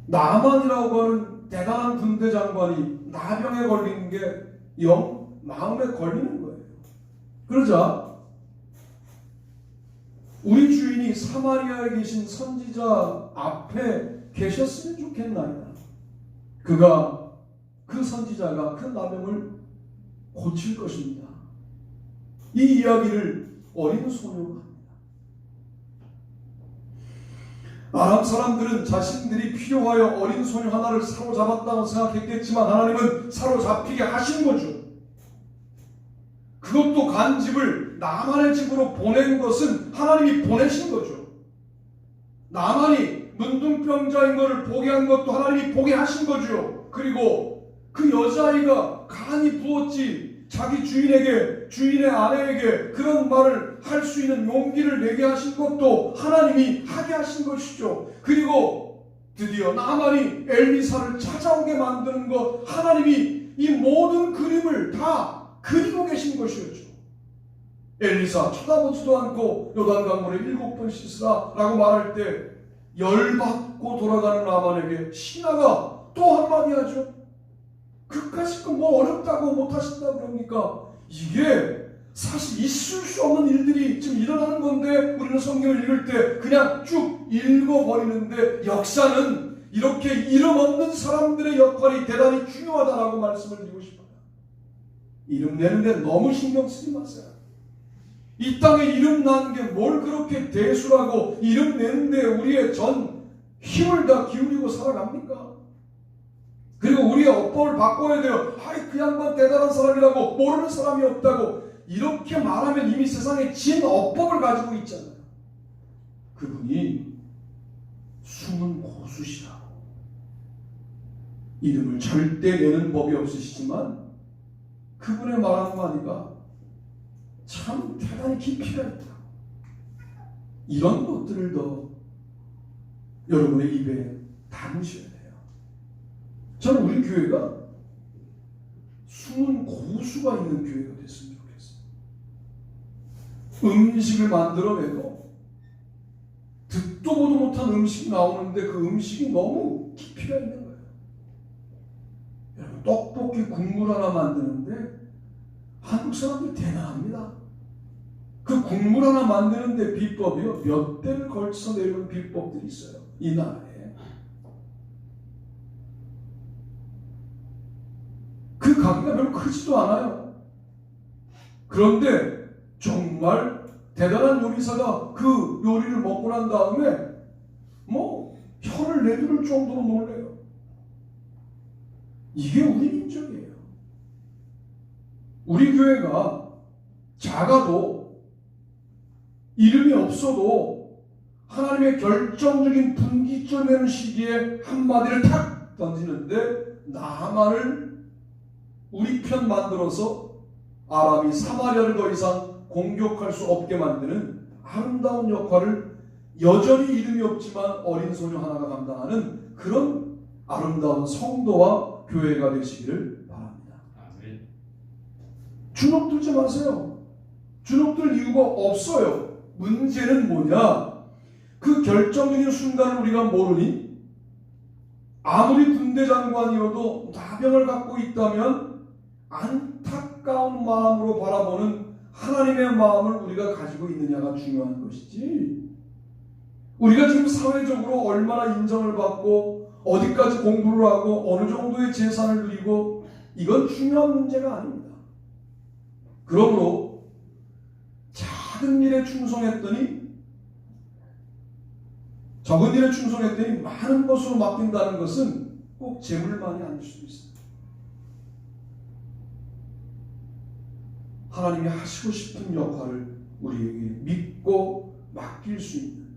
나만이라고 하는 대단한 군대 장관이 나병에 걸리는 게 영 마음에 걸리는 거예요. 그러자 우리 주인이 사마리아에 계신 선지자 앞에 계셨으면 좋겠나이다. 그가 그 선지자가 그 나병을 고칠 것입니다. 이 이야기를 어린 소녀가 합니다. 아람 사람들은 자신들이 필요하여 어린 소녀 하나를 사로잡았다고 생각했겠지만 하나님은 사로잡히게 하신 거죠. 그것도 간 집을 나만의 집으로 보낸 것은 하나님이 보내신 거죠. 나만이 문둥병자인 것을 보게 한 것도 하나님이 보게 하신 거죠. 그리고 그 여자아이가 간이 부었지 자기 주인의 아내에게 그런 말을 할 수 있는 용기를 내게 하신 것도 하나님이 하게 하신 것이죠. 그리고 드디어 나만이 엘리사를 찾아오게 만드는 것, 하나님이 이 모든 그림을 다 그리고 계신 것이었죠. 엘리사 쳐다보지도 않고 요단강물에 7번 씻으라 라고 말할 때 열받고 돌아가는 나만에게 신하가 또 한마디 하죠. 그까짓 거 뭐 어렵다고 못하신다고 그럽니까? 이게 사실 있을 수 없는 일들이 지금 일어나는 건데 우리는 성경을 읽을 때 그냥 쭉 읽어버리는데 역사는 이렇게 이름 없는 사람들의 역할이 대단히 중요하다라고 말씀을 드리고 싶어요. 이름 내는데 너무 신경 쓰지 마세요. 이 땅에 이름 나는 게 뭘 그렇게 대수라고 이름 내는데 우리의 전 힘을 다 기울이고 살아갑니까? 그리고 우리의 업법을 바꿔야 돼요. 아이 그 양반 대단한 사람이라고 모르는 사람이 없다고 이렇게 말하면 이미 세상에 진 업법을 가지고 있잖아요. 그분이 숨은 고수시라고. 이름을 절대 내는 법이 없으시지만 그분의 말 한마디가 참 대단히 깊이가 있다. 이런 것들을 더 여러분의 입에 담으셔야 돼요. 저는 우리 교회가 숨은 고수가 있는 교회가 됐으면 좋겠어요. 음식을 만들어내도 듣도 보도 못한 음식이 나오는데 그 음식이 너무 깊이가 있는 거예요. 여러분 떡볶이 국물 하나 만드는데 한국 사람들 대단합니다. 그 국물 하나 만드는데 비법이요 몇 대를 걸쳐서 내려온 비법들이 있어요. 이 나라에. 그 가게가 별로 크지도 않아요. 그런데 정말 대단한 요리사가 그 요리를 먹고 난 다음에 뭐 혀를 내두를 정도로 놀래요. 이게 우리 민족이에요. 우리 교회가 작아도 이름이 없어도 하나님의 결정적인 분기점되는 시기에 한마디를 탁 던지는데 나만을 우리 편 만들어서 아람이 사마리아를 더 이상 공격할 수 없게 만드는 아름다운 역할을 여전히 이름이 없지만 어린 소녀 하나가 감당하는 그런 아름다운 성도와 교회가 되시기를 바랍니다. 아멘. 주눅 들지 마세요. 주눅 들 이유가 없어요. 문제는 뭐냐? 그 결정적인 순간을 우리가 모르니 아무리 군대 장관이어도 나병을 갖고 있다면 안타까운 마음으로 바라보는 하나님의 마음을 우리가 가지고 있느냐가 중요한 것이지, 우리가 지금 사회적으로 얼마나 인정을 받고 어디까지 공부를 하고 어느 정도의 재산을 누리고 이건 중요한 문제가 아닙니다. 그러므로 작은 일에 충성했더니 적은 일에 충성했더니 많은 것으로 맡긴다는 것은 꼭 재물만이 아닐 수도 있습니다. 하나님이 하시고 싶은 역할을 우리에게 믿고 맡길 수 있는,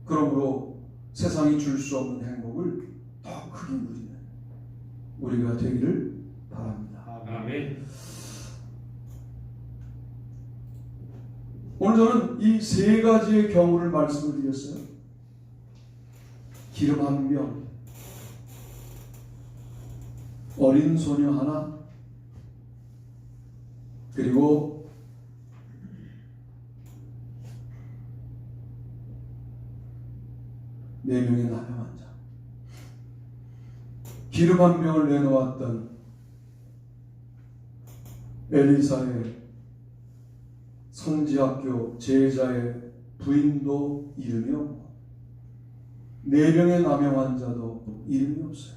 그러므로 세상이 줄 수 없는 행복을 더 크게 누리는 우리가 되기를 바랍니다. 아멘. 오늘 저는 이 세 가지의 경우를 말씀을 드렸어요. 기름 한 병, 어린 소녀 하나, 그리고 네 명의 남의 환자. 기름 한 병을 내놓았던 엘리사의 선지학교 제자의 부인도 이름이 없고 네 명의 남의 환자도 이름이 없어요.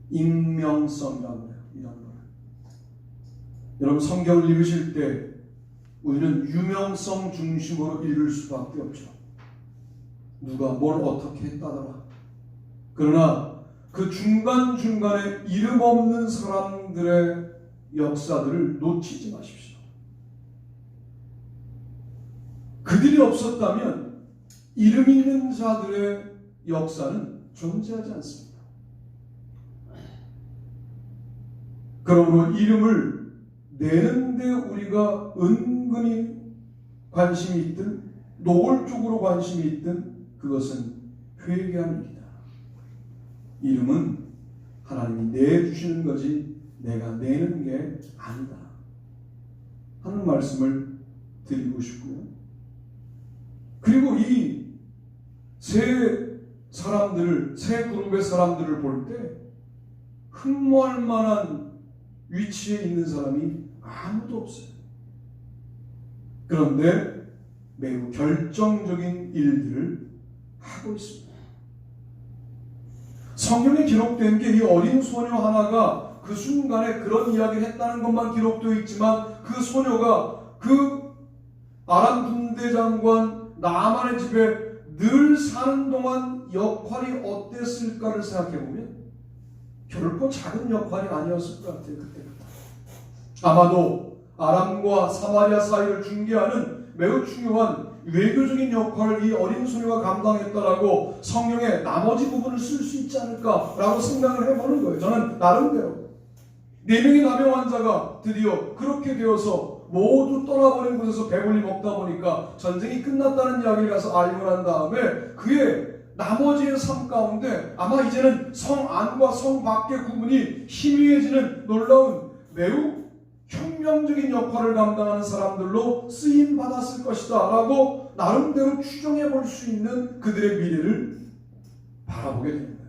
익명성이라고 해요. 이런 걸. 여러분 성경을 읽으실 때 우리는 유명성 중심으로 읽을 수밖에 없죠. 누가 뭘 어떻게 했다더라. 그러나 그 중간중간에 이름 없는 사람들의 역사들을 놓치지 마십시오. 그들이 없었다면 이름 있는 자들의 역사는 존재하지 않습니다. 그러므로 이름을 내는데 우리가 은근히 관심이 있든 노골적으로 관심이 있든 그것은 회개합니다. 이름은 하나님이 내주시는 거지 내가 내는 게 아니다 하는 말씀을 드리고 싶고요. 그리고 이 세 그룹의 사람들을 볼 때 흠모할 만한 위치에 있는 사람이 아무도 없어요. 그런데 매우 결정적인 일들을 하고 있습니다. 성경에 기록된 게 이 어린 소녀 하나가 그 순간에 그런 이야기를 했다는 것만 기록되어 있지만 그 소녀가 그 아람 군대 장관 나아만의 집에 늘 사는 동안 역할이 어땠을까를 생각해보면 결코 작은 역할이 아니었을 것 같아요. 그때부터 아마도 아람과 사마리아 사이를 중개하는 매우 중요한 외교적인 역할을 이 어린 소녀가 감당했다라고 성경의 나머지 부분을 쓸 수 있지 않을까라고 생각을 해보는 거예요. 저는 나름대로 4명의 나병 환자가 드디어 그렇게 되어서 모두 떠나버린 곳에서 배불리 먹다 보니까 전쟁이 끝났다는 이야기를 가서 알고 난 다음에 그의 나머지의 삶 가운데 아마 이제는 성 안과 성 밖의 구분이 희미해지는 놀라운 매우 혁명적인 역할을 감당하는 사람들로 쓰임 받았을 것이다 라고 나름대로 추정해 볼 수 있는 그들의 미래를 바라보게 됩니다.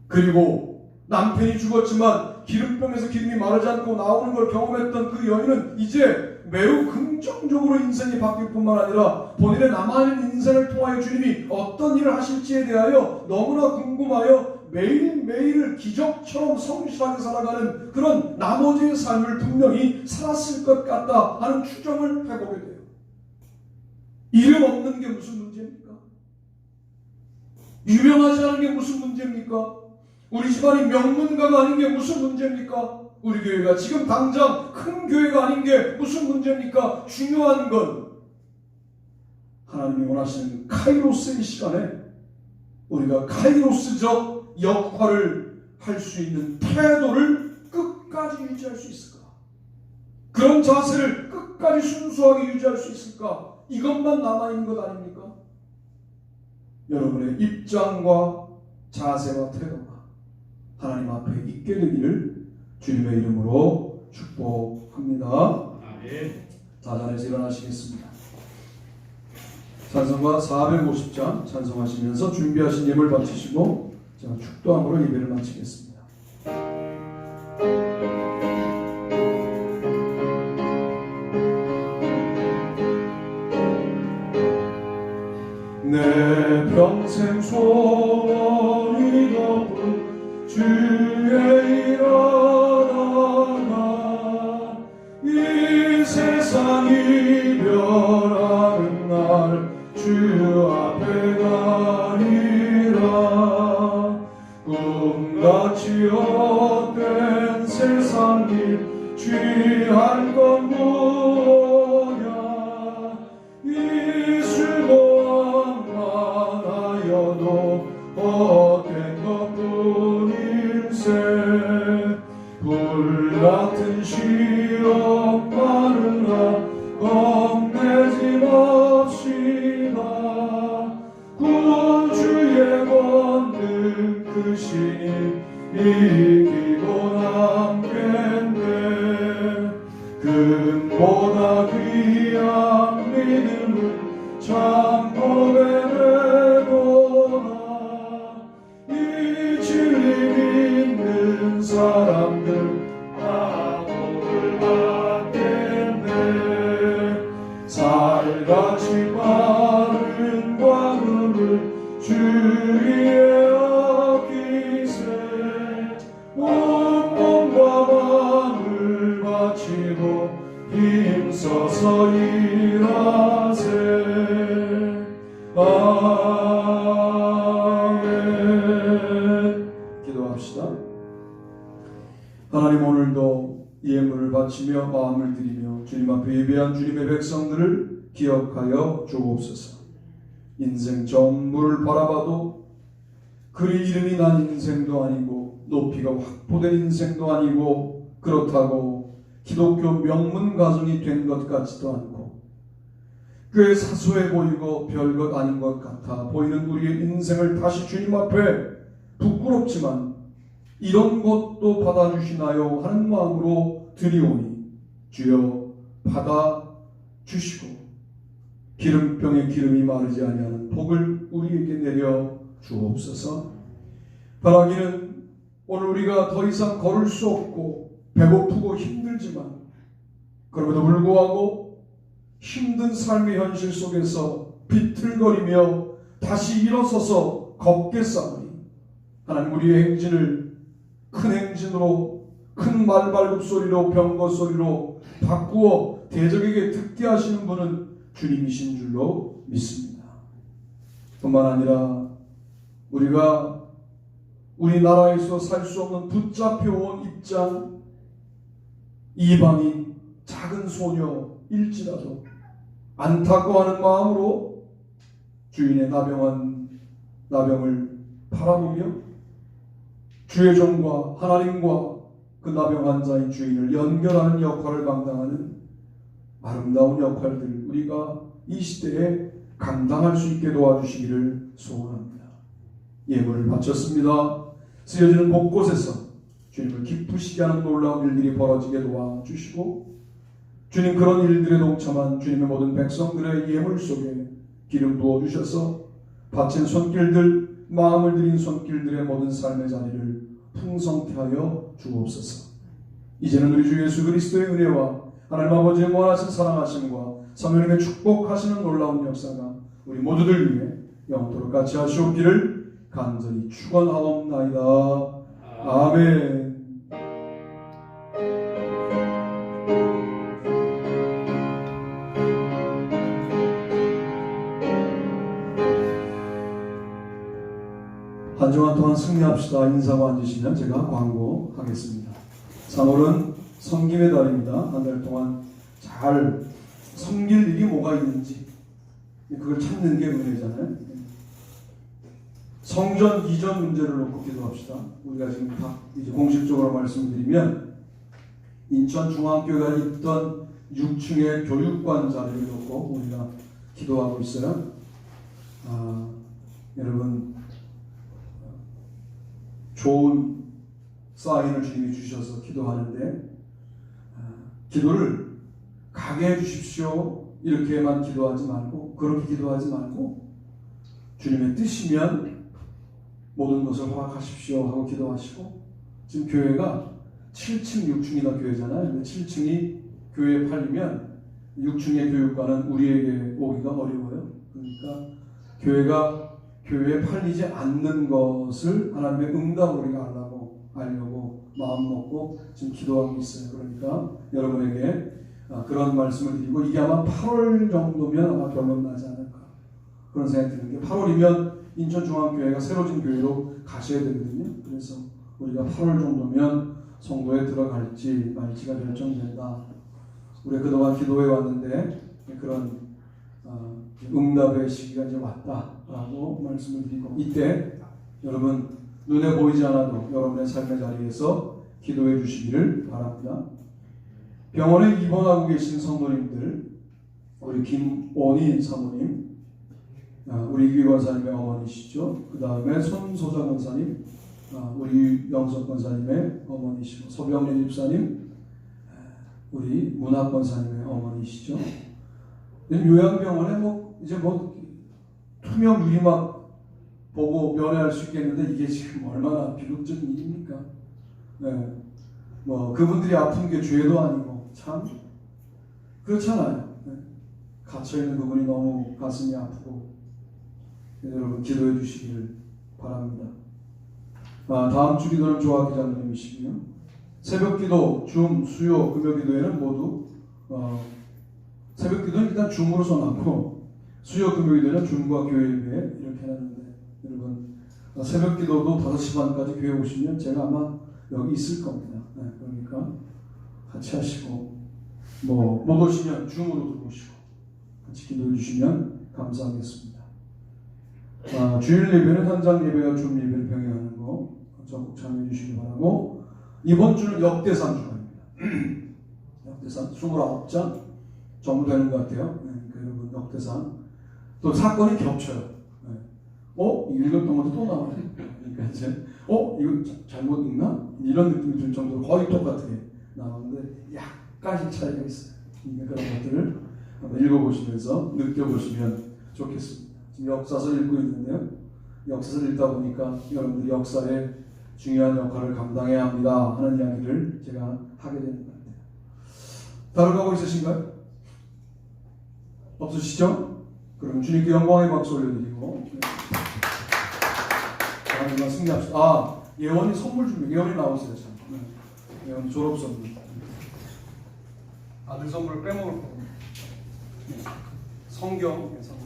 그리고 남편이 죽었지만 기름병에서 기름이 마르지 않고 나오는 걸 경험했던 그 여인은 이제 매우 긍정적으로 인생이 바뀔 뿐만 아니라 본인의 남아있는 인생을 통하여 주님이 어떤 일을 하실지에 대하여 너무나 궁금하여 매일매일을 기적처럼 성실하게 살아가는 그런 나머지의 삶을 분명히 살았을 것 같다 하는 추정을 해보게 돼요. 이름 없는 게 무슨 문제입니까? 유명하지 않은 게 무슨 문제입니까? 우리 집안이 명문가가 아닌 게 무슨 문제입니까? 우리 교회가 지금 당장 큰 교회가 아닌 게 무슨 문제입니까? 중요한 건 하나님이 원하시는 카이로스의 시간에 우리가 카이로스적 역할을 할 수 있는 태도를 끝까지 유지할 수 있을까? 그런 자세를 끝까지 순수하게 유지할 수 있을까? 이것만 남아있는 것 아닙니까? 여러분의 입장과 자세와 태도가 하나님 앞에 있게 되기를 주님의 이름으로 축복합니다. 아멘. 자자리에서 일어나시겠습니다. 찬송가 450장 찬송하시면서 준비하신 예물 바치시고 제가 축도함으로 예배를 마치겠습니다. 내 평생 소원이 덮은 주의 일하다가 이 세상 이별하는 날 주 앞에 가리라. 꿈같이 헛된 세상 일 취한 건 뭐냐. 이 수고함만 하여도 헛된 것뿐일세. 불같은 시험 마누라 겁내지 맙시다. 구주의 권능 크시니 이기고 남겠네. 금보다 귀한 믿음을 참 고백해보라. 이 진리 믿는 사람들 다 복을 받겠네. 살같이 바른 관음을 주위에 아끼세. 온몸과 마음을 바치고 힘써서 일하세. 아멘. 기도합시다. 하나님, 오늘도 예물을 바치며 마음을 드리며 주님 앞에 예배한 주님의 백성들을 기억하여 주옵소서. 인생 전부를 바라봐도 그리 이름이 난 인생도 아니고 높이가 확보된 인생도 아니고 그렇다고 기독교 명문 가정이 된 것 같지도 않고 꽤 사소해 보이고 별것 아닌 것 같아 보이는 우리의 인생을 다시 주님 앞에 부끄럽지만 이런 것도 받아주시나요 하는 마음으로 드리오니 주여 받아주시고 기름병에 기름이 마르지 아니하는 복을 우리에게 내려 주옵소서. 바라기는 오늘 우리가 더 이상 걸을 수 없고 배고프고 힘들지만 그럼에도 불구하고 힘든 삶의 현실 속에서 비틀거리며 다시 일어서서 걷겠사오니 하나님 우리의 행진을 큰 행진으로 큰 말발굽 소리로 병거 소리로 바꾸어 대적에게 듣게 하시는 분은 주님이신 줄로 믿습니다. 뿐만 아니라 우리가 우리나라에서 살 수 없는 붙잡혀온 입장 이방인 작은 소녀일지라도 안타까워하는 마음으로 주인의 나병을 바라보며 주의 종과 하나님과 그 나병 환자인 주인을 연결하는 역할을 감당하는 아름다운 역할들 우리가 이 시대에 감당할 수 있게 도와주시기를 소원합니다. 예물을 바쳤습니다. 쓰여지는 곳곳에서 주님을 기쁘시게 하는 놀라운 일들이 벌어지게 도와주시고 주님 그런 일들에 동참한 주님의 모든 백성들의 예물 속에 기름 부어주셔서 바친 손길들 마음을 들인 손길들의 모든 삶의 자리를 풍성케 하여 주옵소서. 이제는 우리 주 예수 그리스도의 은혜와 하나님 아버지의 무한하신 사랑하심과 성령님의 축복하시는 놀라운 역사가 우리 모두들 위해 영원토록 같이 하시옵기를 간절히 축원하옵나이다. 아멘. 한 주간 동안 승리합시다 인사고 앉으시면 제가 광고하겠습니다. 3월은 섬김의 달입니다. 한 달 동안 잘 섬길 일이 뭐가 있는지 그걸 찾는 게 은혜잖아요. 성전 이전 문제를 놓고 기도합시다. 우리가 지금 다 이제 공식적으로 말씀드리면 인천중앙교회가 있던 6층의 교육관 자리를 놓고 우리가 기도하고 있어요. 여러분 좋은 사인을 주님이 주셔서 기도하는데 기도를 가게 해주십시오 이렇게만 기도하지 말고 그렇게 기도하지 말고 주님의 뜻이면 모든 것을 허락하십시오 하고 기도하시고 지금 교회가 7층 6층이나 교회잖아요. 7층이 교회에 팔리면 6층의 교육관은 우리에게 오기가 어려워요. 그러니까 교회가 교회에 팔리지 않는 것을 하나님의 응답을 우리가 알려고 마음 먹고 지금 기도하고 있어요. 그러니까 여러분에게 그런 말씀을 드리고 이게 아마 8월 정도면 아마 결론 나지 않을까 그런 생각이 드는 게 8월이면 인천중앙교회가 새로 진 교회로 가셔야 되거든요. 그래서 우리가 8월 정도면 성도에 들어갈지 말지가 결정된다. 우리가 그동안 기도해 왔는데 그런 응답의 시기가 이제 왔다라고 말씀을 드리고 이때 여러분 눈에 보이지 않아도 여러분의 삶의 자리에서 기도해 주시기를 바랍니다. 병원에 입원하고 계신 성도님들 우리 김원희 사모님 우리 유희 권사님의 어머니시죠. 그 다음에 손소자 권사님 우리 영석 권사님의 어머니시고 서병래 집사님 우리 문학 권사님의 어머니시죠. 요양병원에 이제 투명 유리막 보고 면회할 수 있겠는데 이게 지금 얼마나 비극적인 일입니까? 네. 그분들이 아픈 게 죄도 아니고 참 그렇잖아요. 네. 갇혀있는 그분이 너무 가슴이 아프고 여러분 기도해 주시기를 바랍니다. 다음 주 기도는 조아 기자님이시고요. 새벽 기도, 줌, 수요, 금요 기도에는 모두 새벽 기도는 일단 줌으로 써놨고 수요, 금요 기도는 줌과 교회 예배 이렇게 해놨는데 여러분 새벽 기도도 5시 반까지 교회 오시면 제가 아마 여기 있을 겁니다. 네, 그러니까 같이 하시고 못 오시면 줌으로 들어오시고 같이 기도해 주시면 감사하겠습니다. 주일 예배는 현장 예배와 줌 예배를 병행하는 거 적극 참여해 주시기 바라고 이번 주는 역대상 주간입니다. 역대상 29장 정도 되는 것 같아요. 네, 여러분 역대상 또 사건이 겹쳐요. 네. 읽었던 것도 또 나와요. 그러니까 이제 이거 잘못 읽나? 이런 느낌이 들 정도로 거의 똑같게 나오는데 약간씩 차이가 있어요. 그러니까 그런 것들을 한번 읽어보시면서 느껴보시면 좋겠습니다. 지금 역사서 읽고 있는데요. 역사서 읽다 보니까 여러분들 역사에 중요한 역할을 감당해야 합니다 하는 이야기를 제가 하게 되는 것 같아요. 다른 거 있으신가요? 없으시죠? 그럼 주님께 영광의 박수 올려드리고 하나님과 승리합시다. 예원이 선물 준비. 예원이 나오세요. 참. 예원이 졸업 선물. 아들 선물을 빼먹을 거예요. 성경 선물.